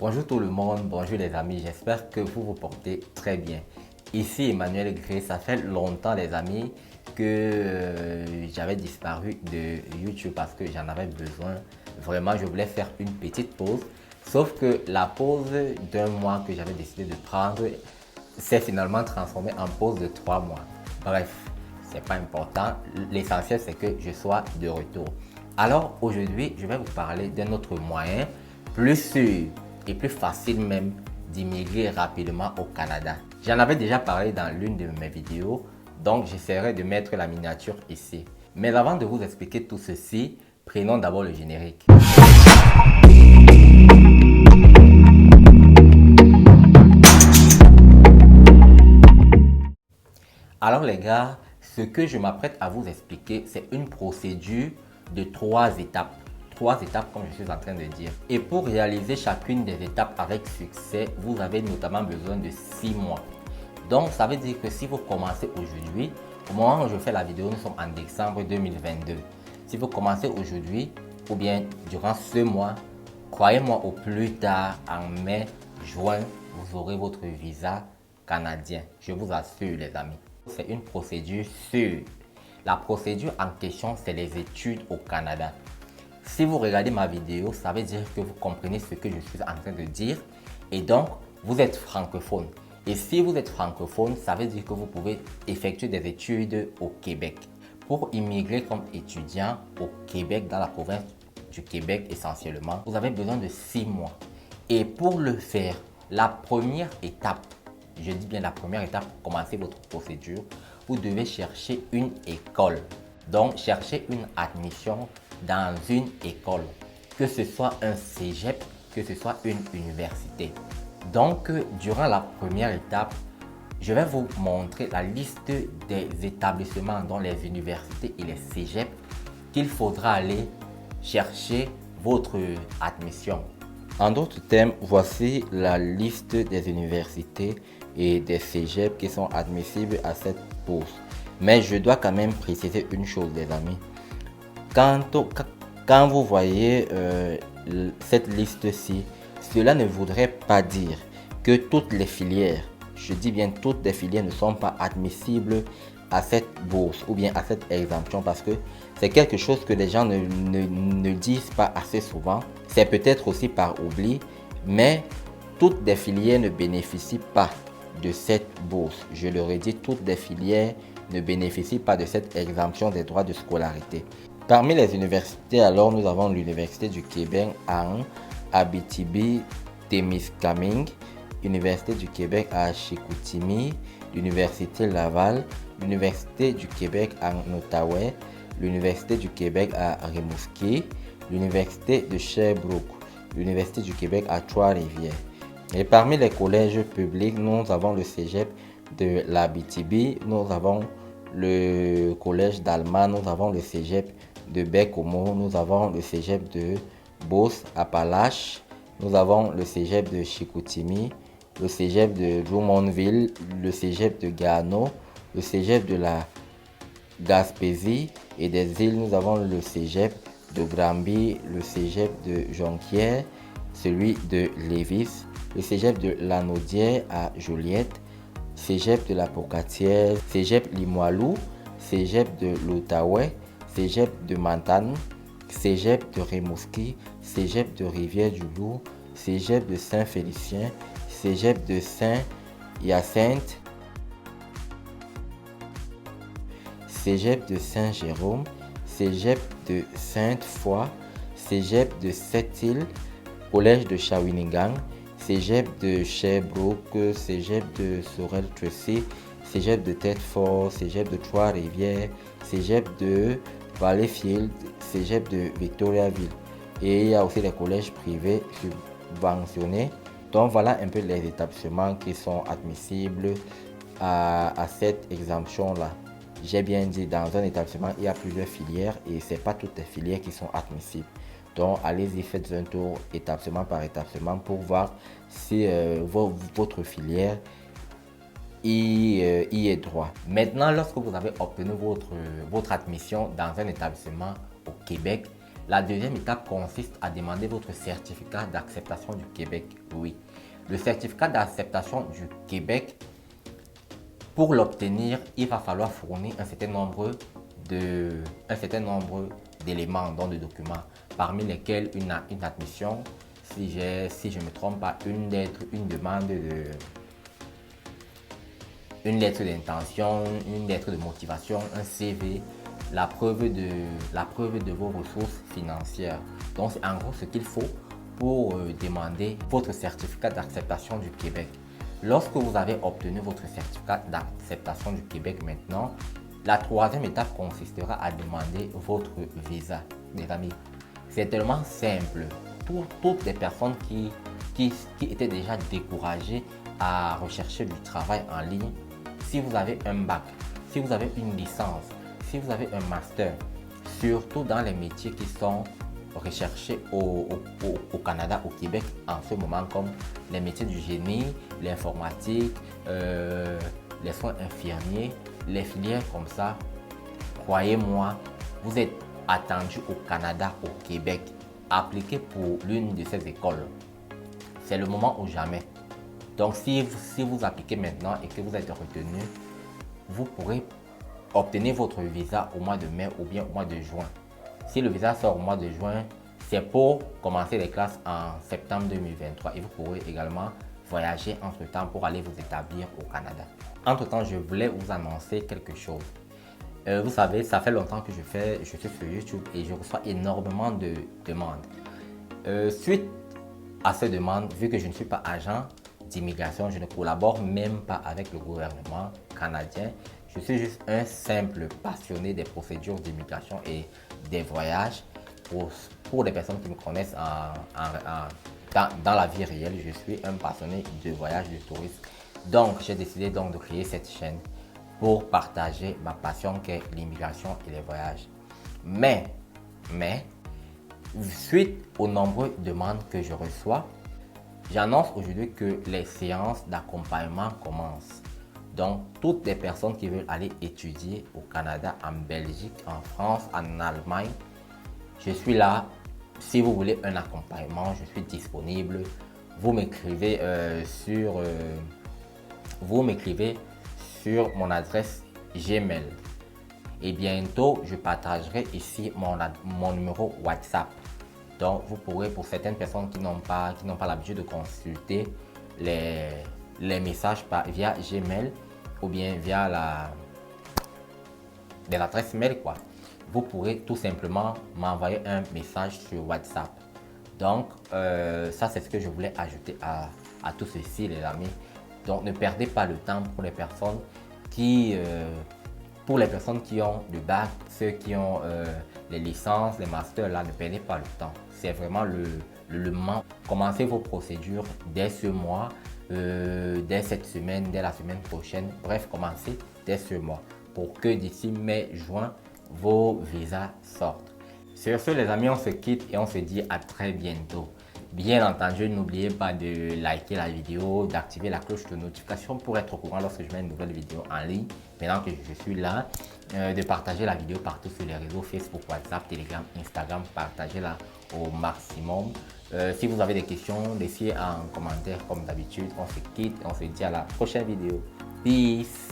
Bonjour tout le monde, bonjour les amis, j'espère que vous vous portez très bien. Ici Emmanuel Gré, ça fait longtemps les amis que j'avais disparu de YouTube parce que j'en avais besoin. Vraiment, je voulais faire une petite pause. Sauf que la pause d'un mois que j'avais décidé de prendre s'est finalement transformée en pause de 3 mois. Bref, c'est pas important. L'essentiel c'est que je sois de retour. Alors aujourd'hui, je vais vous parler d'un autre moyen plus sûr et plus facile même d'immigrer rapidement au Canada. J'en avais déjà parlé dans l'une de mes vidéos, donc j'essaierai de mettre la miniature ici. Mais avant de vous expliquer tout ceci, prenons d'abord le générique. Alors les gars, ce que je m'apprête à vous expliquer, c'est une procédure de 3 étapes. 3 étapes comme je suis en train de dire. Et pour réaliser chacune des étapes avec succès, vous avez notamment besoin de 6 mois. Donc ça veut dire que si vous commencez aujourd'hui, au moment où je fais la vidéo, nous sommes en décembre 2022. Si vous commencez aujourd'hui ou bien durant ce mois, croyez-moi au plus tard en mai, juin, vous aurez votre visa canadien. Je vous assure les amis. C'est une procédure sûre. La procédure en question, c'est les études au Canada. Si vous regardez ma vidéo, ça veut dire que vous comprenez ce que je suis en train de dire et donc vous êtes francophone. Et si vous êtes francophone, ça veut dire que vous pouvez effectuer des études au Québec. Pour immigrer comme étudiant au Québec, dans la province du Québec essentiellement, vous avez besoin de 6 mois. Et pour le faire, la première étape, je dis bien la première étape pour commencer votre procédure, vous devez chercher une école. Donc, chercher une admission dans une école, que ce soit un cégep, que ce soit une université. Donc, durant la première étape, je vais vous montrer la liste des établissements dans les universités et les cégeps qu'il faudra aller chercher votre admission. En d'autres termes, voici la liste des universités et des cégeps qui sont admissibles à cette bourse. Mais je dois quand même préciser une chose, les amis. Quand vous voyez cette liste-ci, cela ne voudrait pas dire que toutes les filières, je dis bien toutes les filières ne sont pas admissibles à cette bourse ou bien à cette exemption parce que c'est quelque chose que les gens ne disent pas assez souvent. C'est peut-être aussi par oubli, mais toutes les filières ne bénéficient pas de cette bourse. Je le redis, toutes les filières ne bénéficient pas de cette exemption des droits de scolarité. Parmi les universités, alors, nous avons l'Université du Québec en Abitibi-Témiscamingue, l'Université du Québec à Chicoutimi, l'Université Laval, l'Université du Québec en Outaouais, l'Université du Québec à Rimouski, l'Université de Sherbrooke, l'Université du Québec à Trois-Rivières. Et parmi les collèges publics, nous avons le cégep de l'Abitibi, nous avons le collège d'Alma, nous avons le cégep de Baie-Comeau, nous avons le cégep de Beauce-Appalaches, nous avons le cégep de Chicoutimi, le cégep de Drummondville, le cégep de Gatineau, le cégep de la Gaspésie et des îles, nous avons le cégep de Granby, le cégep de Jonquière, celui de Lévis, le cégep de Lanaudière à Joliette, cégep de la Pocatière, cégep Limoilou, cégep de l'Outaouais, cégep de Matane, cégep de Rimouski, cégep de Rivière-du-Loup, cégep de Saint-Félicien, cégep de Saint-Hyacinthe, cégep de Saint-Jérôme, cégep de Sainte-Foy, cégep de Sept-Îles, collège de Shawinigan, cégep de Sherbrooke, cégep de Sorel-Tracy, cégep de Thetford, cégep de Trois-Rivières, cégep de Valleyfield, cégep de Victoriaville. Et il y a aussi les collèges privés subventionnés. Donc voilà un peu les établissements qui sont admissibles à cette exemption-là. J'ai bien dit, dans un établissement, il y a plusieurs filières et ce n'est pas toutes les filières qui sont admissibles. Donc allez-y, faites un tour établissement par établissement pour voir si votre filière y est droit. Maintenant, lorsque vous avez obtenu votre admission dans un établissement au Québec, La deuxième étape consiste à demander votre certificat d'acceptation du Québec. Oui, le certificat d'acceptation du Québec, pour l'obtenir, il va falloir fournir un certain nombre d'éléments, donc de documents, parmi lesquels une admission, si je ne me trompe pas, une lettre d'intention, une lettre de motivation, un CV, la preuve de vos ressources financières. Donc, c'est en gros ce qu'il faut pour demander votre certificat d'acceptation du Québec. Lorsque vous avez obtenu votre certificat d'acceptation du Québec maintenant, la troisième étape consistera à demander votre visa, les amis. C'est tellement simple. Pour toutes les personnes qui étaient déjà découragées à rechercher du travail en ligne, si vous avez un bac, si vous avez une licence, si vous avez un master, surtout dans les métiers qui sont recherchés au Canada, au Québec en ce moment, comme les métiers du génie, l'informatique, les soins infirmiers, les filières comme ça, croyez-moi, vous êtes attendu au Canada, au Québec. Appliquez pour l'une de ces écoles. C'est le moment ou jamais. Donc, si vous appliquez maintenant et que vous êtes retenu, vous pourrez obtenir votre visa au mois de mai ou bien au mois de juin. Si le visa sort au mois de juin, c'est pour commencer les classes en septembre 2023 et vous pourrez également voyager entre-temps pour aller vous établir au Canada. Entre-temps, je voulais vous annoncer quelque chose. Vous savez, ça fait longtemps que je suis sur YouTube et je reçois énormément de demandes. Suite à ces demandes, vu que je ne suis pas agent d'immigration, je ne collabore même pas avec le gouvernement canadien. Je suis juste un simple passionné des procédures d'immigration et des voyages. Pour les personnes qui me connaissent dans la vie réelle, je suis un passionné de voyage, de tourisme. Donc, j'ai décidé donc de créer cette chaîne pour partager ma passion qui est l'immigration et les voyages. Mais, suite aux nombreuses demandes que je reçois, j'annonce aujourd'hui que les séances d'accompagnement commencent. Donc, toutes les personnes qui veulent aller étudier au Canada, en Belgique, en France, en Allemagne, je suis là. Si vous voulez un accompagnement, je suis disponible. Vous m'écrivez sur mon adresse Gmail. Et bientôt, je partagerai ici mon numéro WhatsApp. Donc, vous pourrez, pour certaines personnes qui n'ont pas l'habitude de consulter les messages via Gmail ou bien via l'adresse mail, quoi, vous pourrez tout simplement m'envoyer un message sur WhatsApp. Donc, ça, c'est ce que je voulais ajouter à tout ceci, les amis. Donc, ne perdez pas le temps pour les personnes qui ont le bac, ceux qui ont les licences, les masters, là, ne perdez pas le temps. C'est vraiment le moment. Commencez vos procédures dès ce mois, dès cette semaine, dès la semaine prochaine. Bref, commencez dès ce mois pour que d'ici mai, juin, vos visas sortent. Sur ce, les amis, on se quitte et on se dit à très bientôt. Bien entendu, n'oubliez pas de liker la vidéo, d'activer la cloche de notification pour être au courant lorsque je mets une nouvelle vidéo en ligne. Maintenant que je suis là, de partager la vidéo partout sur les réseaux Facebook, WhatsApp, Telegram, Instagram. Partagez-la au maximum. Si vous avez des questions, laissez en commentaire comme d'habitude. On se quitte et on se dit à la prochaine vidéo. Peace!